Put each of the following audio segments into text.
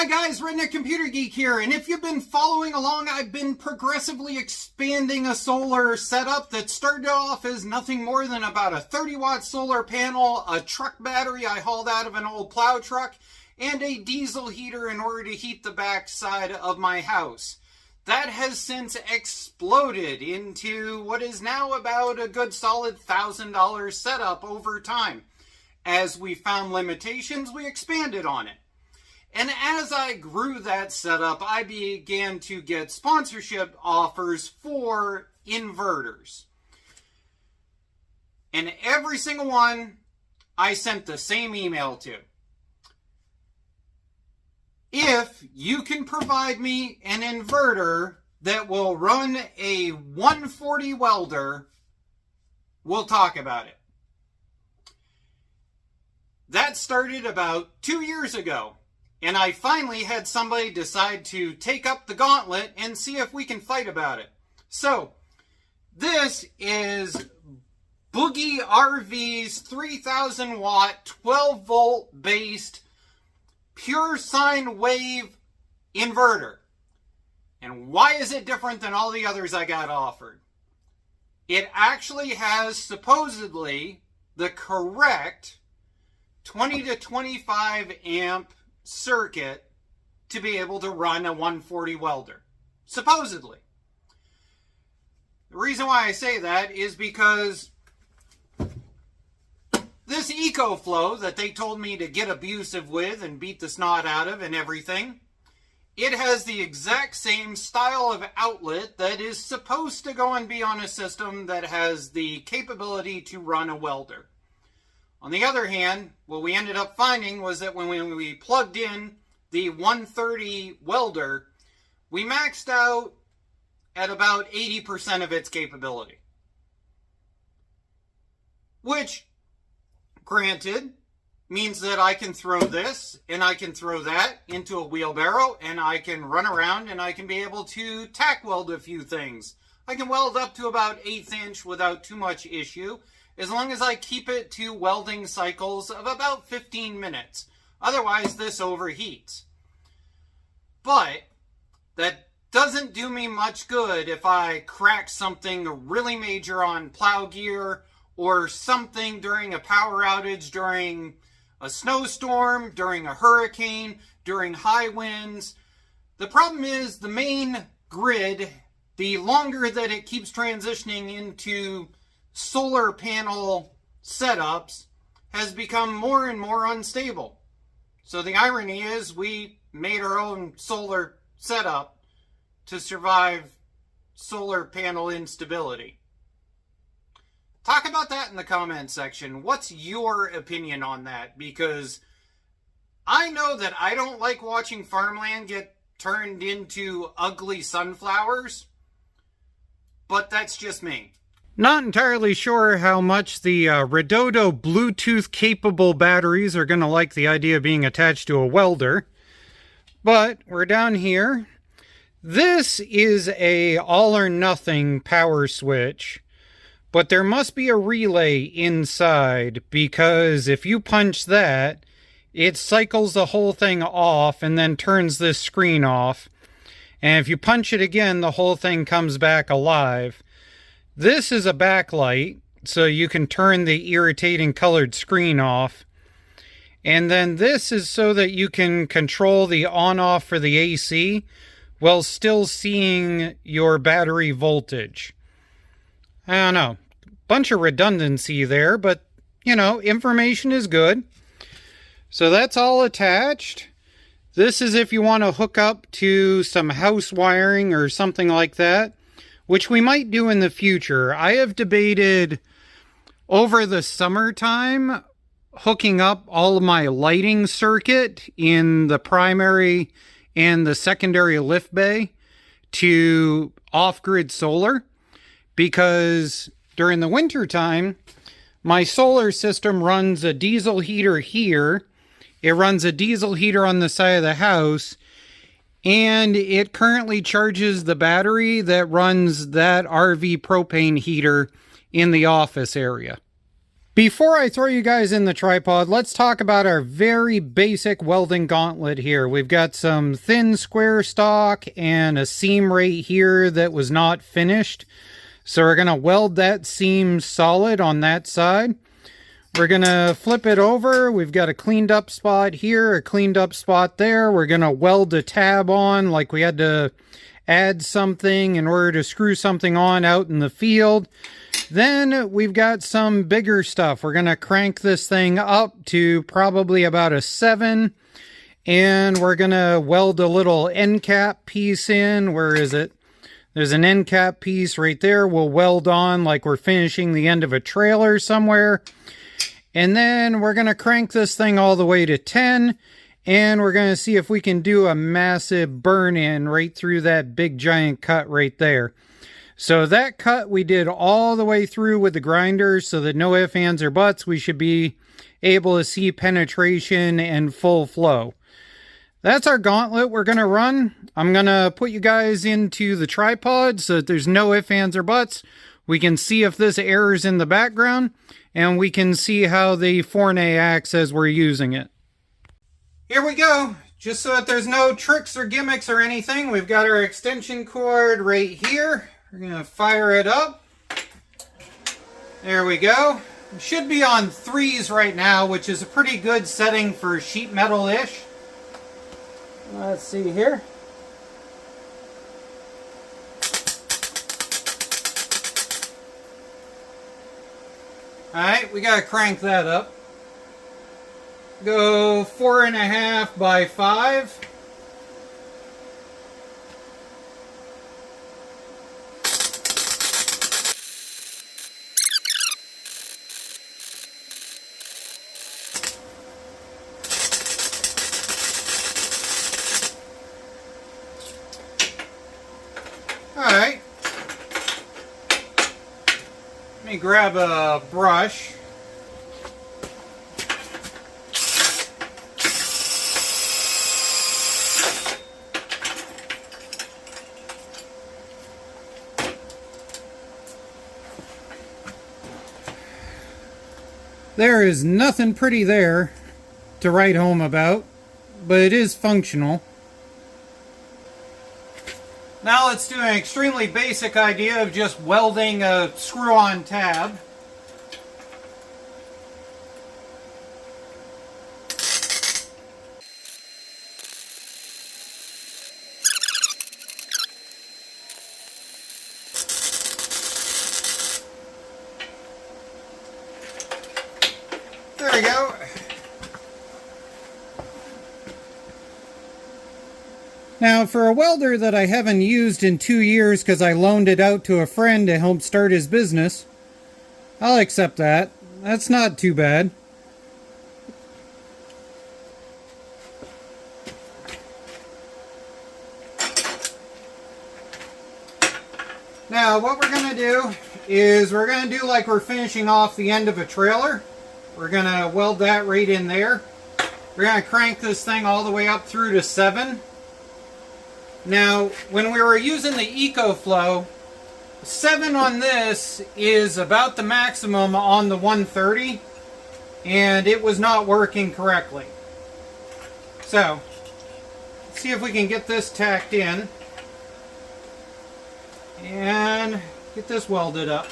Hi guys, Redneck Computer Geek here, and if you've been following along, I've been progressively expanding a solar setup that started off as nothing more than about a 30-watt solar panel, a truck battery I hauled out of an old plow truck, and a diesel heater in order to heat the back side of my house. That has since exploded into what is now about a good solid $1,000 setup over time. As we found limitations, we expanded on it. And as I grew that setup, I began to get sponsorship offers for inverters. And every single one, I sent the same email to. If you can provide me an inverter that will run a 140 welder, we'll talk about it. That started about 2 years ago. And I finally had somebody decide to take up the gauntlet and see if we can fight about it. So, this is BougeRV's 3000 watt, 12 volt based, pure sine wave inverter. And why is it different than all the others I got offered? It actually has supposedly the correct 20 to 25 amp circuit to be able to run a 140 welder. Supposedly. The reason why I say that is because this EcoFlow that they told me to get abusive with and beat the snot out of and everything, it has the exact same style of outlet that is supposed to go and be on a system that has the capability to run a welder. On the other hand, what we ended up finding was that when we plugged in the 130 welder, we maxed out at about 80% of its capability. Which, granted, means that I can throw this and I can throw that into a wheelbarrow and I can run around and I can be able to tack weld a few things. I can weld up to about 1/8 inch without too much issue, as long as I keep it to welding cycles of about 15 minutes. Otherwise, this overheats. But that doesn't do me much good if I crack something really major on plow gear or something during a power outage, during a snowstorm, during a hurricane, during high winds. The problem is the main grid, the longer that it keeps transitioning into solar panel setups, has become more and more unstable. So the irony is we made our own solar setup to survive solar panel instability. Talk about that in the comment section. What's your opinion on that? Because I know that I don't like watching farmland get turned into ugly sunflowers, but that's just me. Not entirely sure how much the Redodo Bluetooth capable batteries are going to like the idea of being attached to a welder. But we're down here. This is a all or nothing power switch. But there must be a relay inside, because if you punch that, it cycles the whole thing off and then turns this screen off. And if you punch it again, the whole thing comes back alive. This is a backlight, so you can turn the irritating colored screen off. And then this is so that you can control the on-off for the AC while still seeing your battery voltage. I don't know. Bunch of redundancy there, but, you know, information is good. So that's all attached. This is if you want to hook up to some house wiring or something like that, which we might do in the future. I have debated over the summertime hooking up all of my lighting circuit in the primary and the secondary lift bay to off-grid solar, because during the winter time, my solar system runs a diesel heater here. It runs a diesel heater on the side of the house, and it currently charges the battery that runs that RV propane heater in the office area. Before I throw you guys in the tripod, let's talk about our very basic welding gauntlet here. We've got some thin square stock and a seam right here that was not finished. So we're going to weld that seam solid on that side. We're going to flip it over. We've got a cleaned up spot here, a cleaned up spot there. We're going to weld a tab on like we had to add something in order to screw something on out in the field. Then we've got some bigger stuff. We're going to crank this thing up to probably about a 7. And we're going to weld a little end cap piece in. Where is it? There's an end cap piece right there. We'll weld on like we're finishing the end of a trailer somewhere. And then we're going to crank this thing all the way to 10. And we're going to see if we can do a massive burn-in right through that big giant cut right there. So that cut we did all the way through with the grinder so that no ifs, ands, or buts. We should be able to see penetration and full flow. That's our gauntlet we're going to run. I'm going to put you guys into the tripod so that there's no ifs, ands, or buts. We can see if this errors in the background, and we can see how the Forney acts as we're using it. Here we go. Just so that there's no tricks or gimmicks or anything, we've got our extension cord right here. We're going to fire it up. There we go. It should be on 3s right now, which is a pretty good setting for sheet metal-ish. Let's see here. Alright, we got to crank that up. Go 4.5 by 5. Alright, let me grab a brush. There is nothing pretty there to write home about, but it is functional. Now let's do an extremely basic idea of just welding a screw-on tab. There we go. Now, for a welder that I haven't used in 2 years because I loaned it out to a friend to help start his business, I'll accept that. That's not too bad. Now, what we're going to do is we're going to do like we're finishing off the end of a trailer. We're going to weld that right in there. We're going to crank this thing all the way up through to 7. Now, when we were using the EcoFlow, 7 on this is about the maximum on the 130, and it was not working correctly. So, let's see if we can get this tacked in and get this welded up.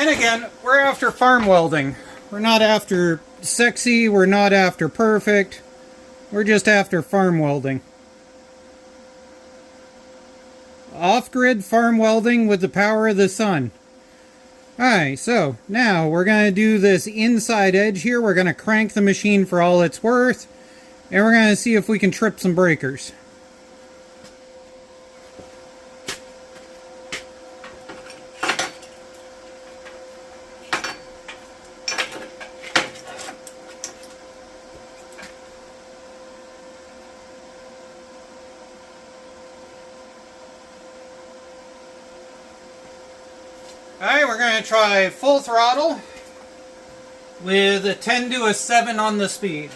And again, we're after farm welding. We're not after sexy, we're not after perfect. We're just after farm welding. Off-grid farm welding with the power of the sun. Alright, so now we're going to do this inside edge here. We're going to crank the machine for all it's worth. And we're going to see if we can trip some breakers. Alright, we're going to try full throttle with a 10 to a 7 on the speed.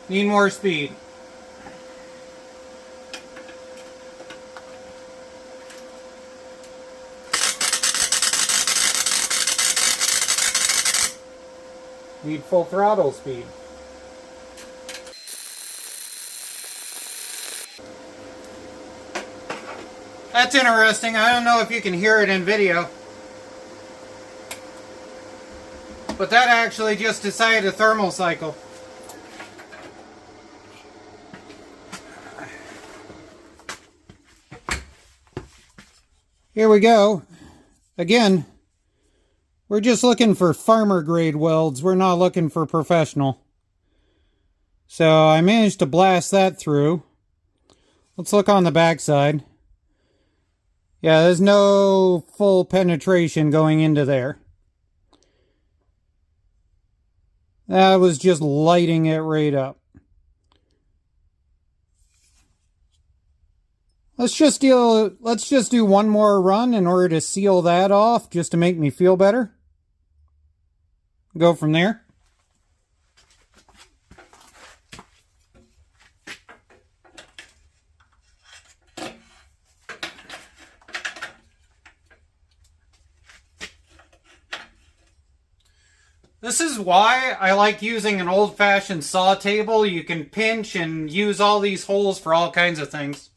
Need more speed. Need full throttle speed. That's interesting. I don't know if you can hear it in video. But that actually just decided a thermal cycle. Here we go. Again, we're just looking for farmer grade welds. We're not looking for professional. So I managed to blast that through. Let's look on the back side. Yeah, there's no full penetration going into there. That was just lighting it right up. Let's just do one more run in order to seal that off, just to make me feel better. Go from there. This is why I like using an old-fashioned saw table. You can pinch and use all these holes for all kinds of things.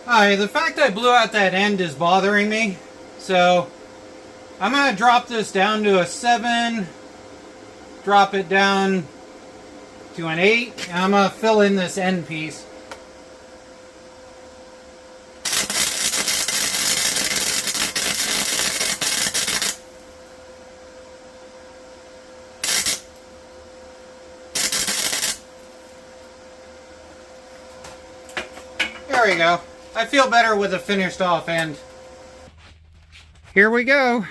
Alright, the fact I blew out that end is bothering me, so I'm going to drop this down to a 7, drop it down to an 8, and I'm going to fill in this end piece. There we go. I feel better with a finished off end. Here we go.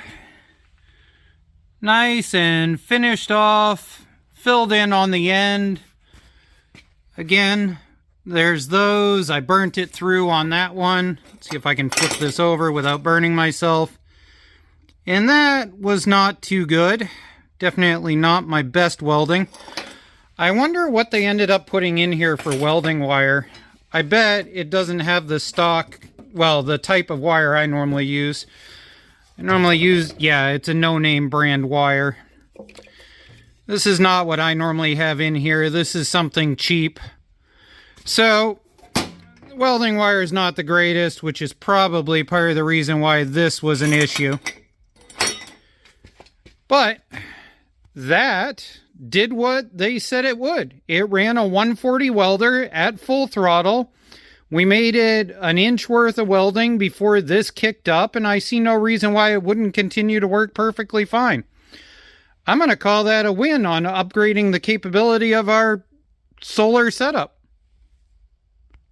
Nice and finished off, filled in on the end. Again, there's those. I burnt it through on that one. Let's see if I can flip this over without burning myself. And that was not too good. Definitely not my best welding. I wonder what they ended up putting in here for welding wire. I bet it doesn't have the stock, well, the type of wire I normally use. I normally use, yeah, it's a no-name brand wire. This is not what I normally have in here. This is something cheap. So, welding wire is not the greatest, which is probably part of the reason why this was an issue. But that did what they said it would. It ran a 140 welder at full throttle. We made it an inch worth of welding before this kicked up, and I see no reason why it wouldn't continue to work perfectly fine. I'm going to call that a win on upgrading the capability of our solar setup.